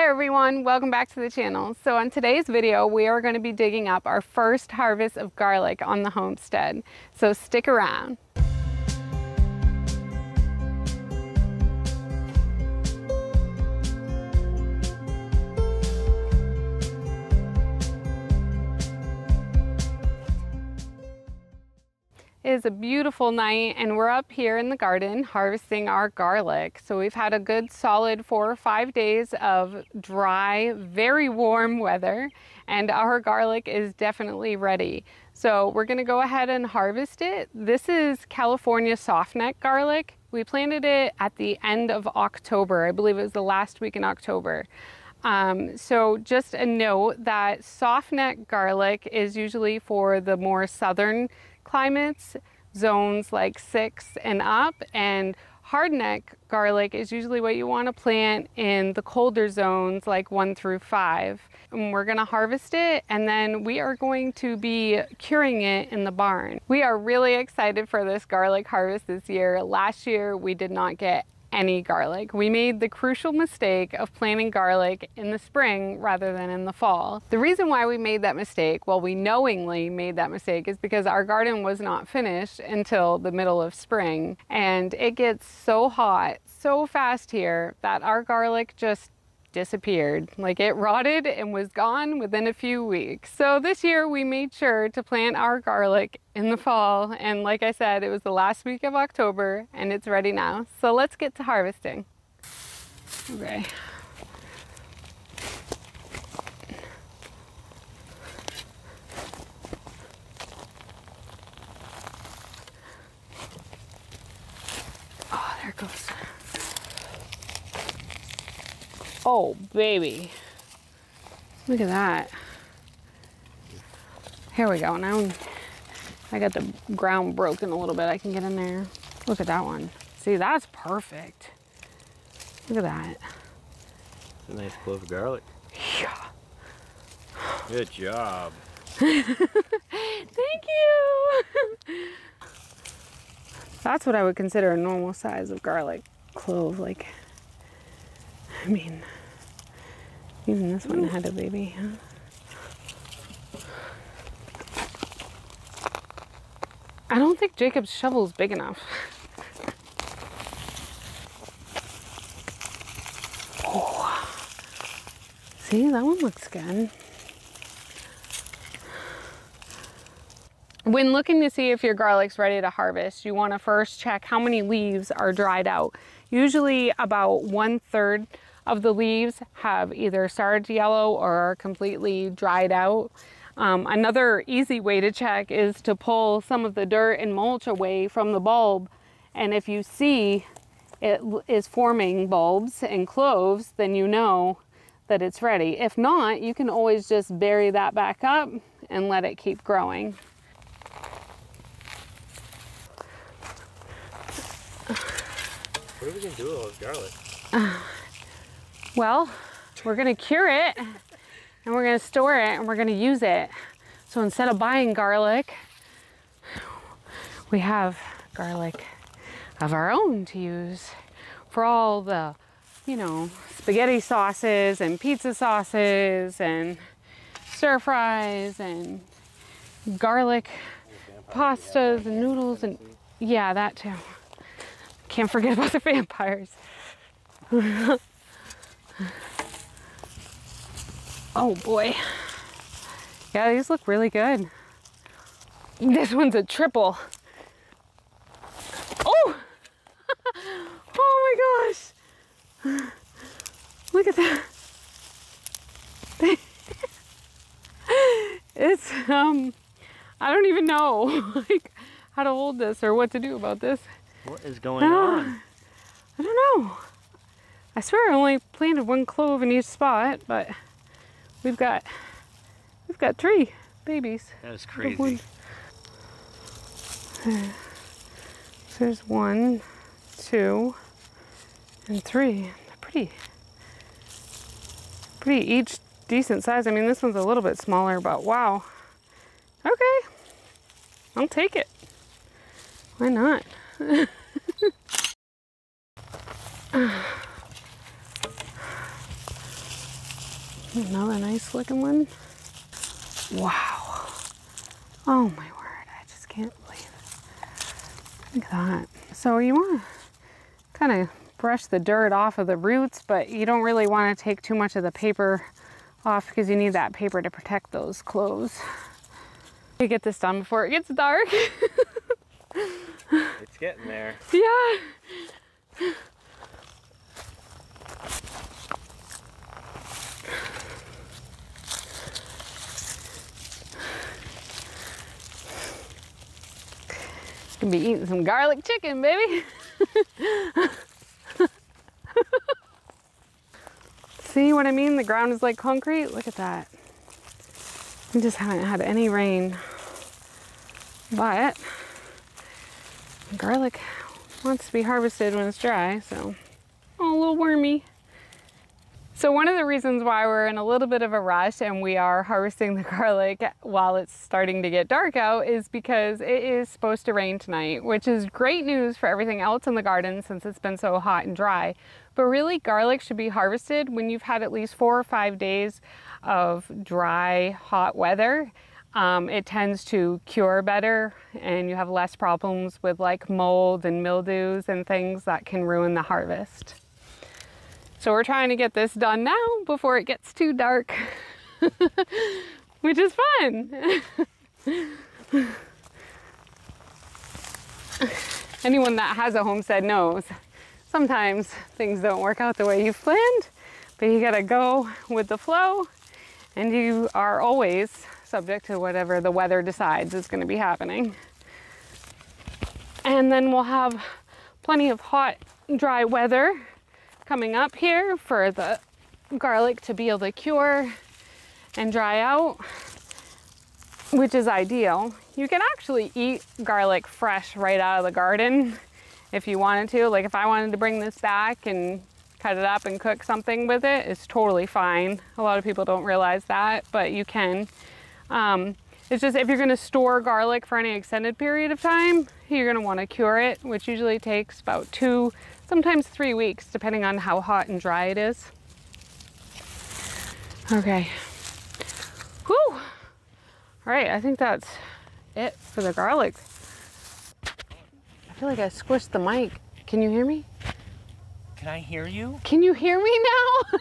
everyone, welcome back to the channel. So on today's video, we are going to be digging up our first harvest of garlic on the homestead. So stick around. It is a beautiful night and we're up here in the garden harvesting our garlic. So we've had a good solid 4 or 5 days of dry, very warm weather, and our garlic is definitely ready. So we're gonna go ahead and harvest it. This is California softneck garlic. We planted it at the end of October. I believe it was the last week in October. So just a note that softneck garlic is usually for the more southern climates, zones like 6 and up, and hardneck garlic is usually what you want to plant in the colder zones like 1 through 5. And we're going to harvest it and then we are going to be curing it in the barn. We are really excited for this garlic harvest this year. Last year we did not get any garlic. We made the crucial mistake of planting garlic in the spring rather than in the fall. The reason why we made that mistake, well, we knowingly made that mistake, is because our garden was not finished until the middle of spring, and it gets so hot so fast here that our garlic just disappeared. Like, it rotted and was gone within a few weeks. So this year we made sure to plant our garlic in the fall, and like I said, it was the last week of October and it's ready now. So let's get to harvesting. Okay. Oh, there it goes. Oh, baby. Look at that. Here we go. Now I got the ground broken a little bit. I can get in there. Look at that one. See, that's perfect. Look at that. It's a nice clove of garlic. Yeah. Good job. Thank you. That's what I would consider a normal size of garlic clove. Like, I mean, even this one had a baby, huh? I don't think Jacob's shovel's big enough. Oh, see, that one looks good. When looking to see if your garlic's ready to harvest, you want to first check how many leaves are dried out. Usually about 1/3 of the leaves have either started to yellow or are completely dried out. Another easy way to check is to pull some of the dirt and mulch away from the bulb, and if you see it is forming bulbs and cloves, then you know that it's ready. If not, you can always just bury that back up and let it keep growing. What are we gonna do with all this garlic? Well, we're gonna cure it and we're gonna store it and we're gonna use it. So instead of buying garlic, we have garlic of our own to use for all the, you know, spaghetti sauces and pizza sauces and stir fries and garlic pastas and noodles and yeah, that too. Can't forget about the vampires. Oh boy. Yeah, these look really good. This one's a triple. Oh! Oh my gosh. Look at that. It's, I don't even know like how to hold this or what to do about this. What is going on? I don't know. I swear I only planted 1 clove in each spot, but we've got 3 babies. That is crazy. So there's 1, 2, and 3. They're pretty each decent size. I mean, this one's a little bit smaller, but wow. Okay, I'll take it. Why not? Another nice looking one. Wow. Oh my word, I just can't believe it. Look at that. So you want to kind of brush the dirt off of the roots, but you don't really want to take too much of the paper off because you need that paper to protect those clothes. You get this done before it gets dark. It's getting there. Yeah. Gonna be eating some garlic chicken, baby. See what I mean? The ground is like concrete. Look at that. We just haven't had any rain. But garlic wants to be harvested when it's dry, so oh, a little wormy. So one of the reasons why we're in a little bit of a rush and we are harvesting the garlic while it's starting to get dark out is because it is supposed to rain tonight, which is great news for everything else in the garden since it's been so hot and dry. But really, garlic should be harvested when you've had at least 4 or 5 days of dry, hot weather. It tends to cure better and you have less problems with like mold and mildews and things that can ruin the harvest. So we're trying to get this done now before it gets too dark, which is fun. Anyone that has a homestead knows sometimes things don't work out the way you've planned, but you gotta go with the flow and you are always subject to whatever the weather decides is gonna be happening. And then we'll have plenty of hot, dry weather coming up here for the garlic to be able to cure and dry out, which is ideal. You can actually eat garlic fresh right out of the garden if you wanted to. Like if I wanted to bring this back and cut it up and cook something with it, it's totally fine. A lot of people don't realize that, but you can. It's just if you're gonna store garlic for any extended period of time, you're gonna wanna cure it, which usually takes about 2, sometimes 3 weeks, depending on how hot and dry it is. Okay. Whew. All right, I think that's it for the garlic. I feel like I squished the mic. Can you hear me? Can I hear you? Can you hear me now?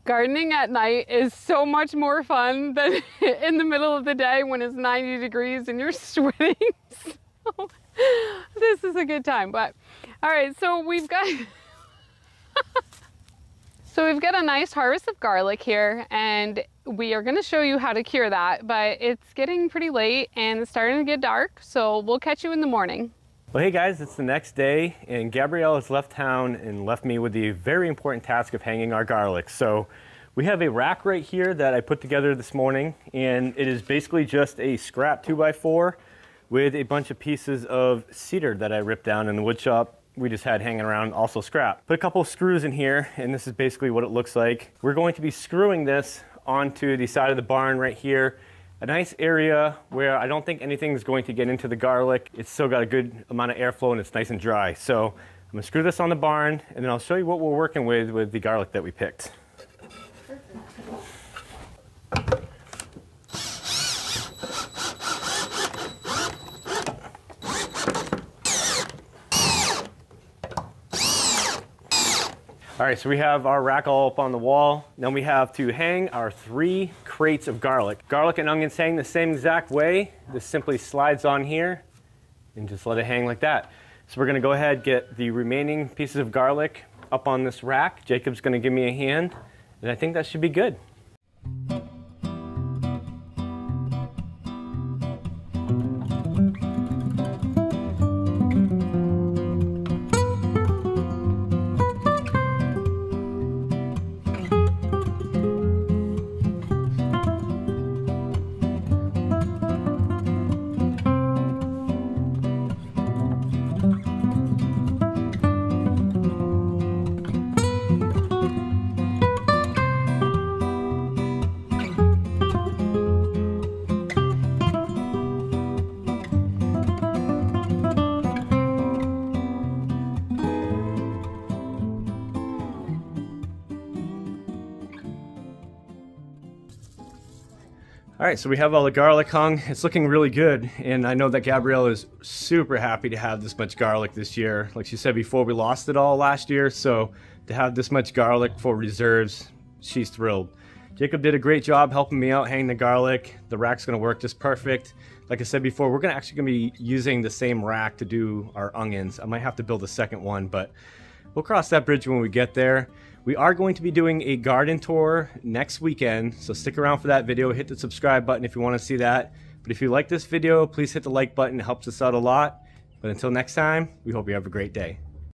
Gardening at night is so much more fun than in the middle of the day when it's 90 degrees and you're sweating. So this is a good time, but all right, so we've got a nice harvest of garlic here and we are going to show you how to cure that, but it's getting pretty late and it's starting to get dark, so we'll catch you in the morning. Well, hey guys, it's the next day and Gabrielle has left town and left me with the very important task of hanging our garlic. So we have a rack right here that I put together this morning, and it is basically just a scrap 2x4 with a bunch of pieces of cedar that I ripped down in the wood shop. We just had hanging around, also scrap. Put a couple of screws in here and this is basically what it looks like. We're going to be screwing this onto the side of the barn right here. A nice area where I don't think anything's going to get into the garlic. It's still got a good amount of airflow and it's nice and dry. So I'm gonna screw this on the barn and then I'll show you what we're working with the garlic that we picked. All right, so we have our rack all up on the wall. Then we have to hang our 3 crates of garlic. Garlic and onions hang the same exact way. This simply slides on here and just let it hang like that. So we're gonna go ahead, get the remaining pieces of garlic up on this rack. Jacob's gonna give me a hand, and I think that should be good. All right, so we have all the garlic hung. It's looking really good, and I know that Gabrielle is super happy to have this much garlic this year. Like she said before, we lost it all last year, so to have this much garlic for reserves, she's thrilled. Jacob did a great job helping me out hanging the garlic. The rack's gonna work just perfect. Like I said before, we're actually gonna be using the same rack to do our onions. I might have to build a second one, but we'll cross that bridge when we get there. We are going to be doing a garden tour next weekend, so stick around for that video. Hit the subscribe button if you want to see that. But if you like this video, please hit the like button. It helps us out a lot. But until next time, we hope you have a great day.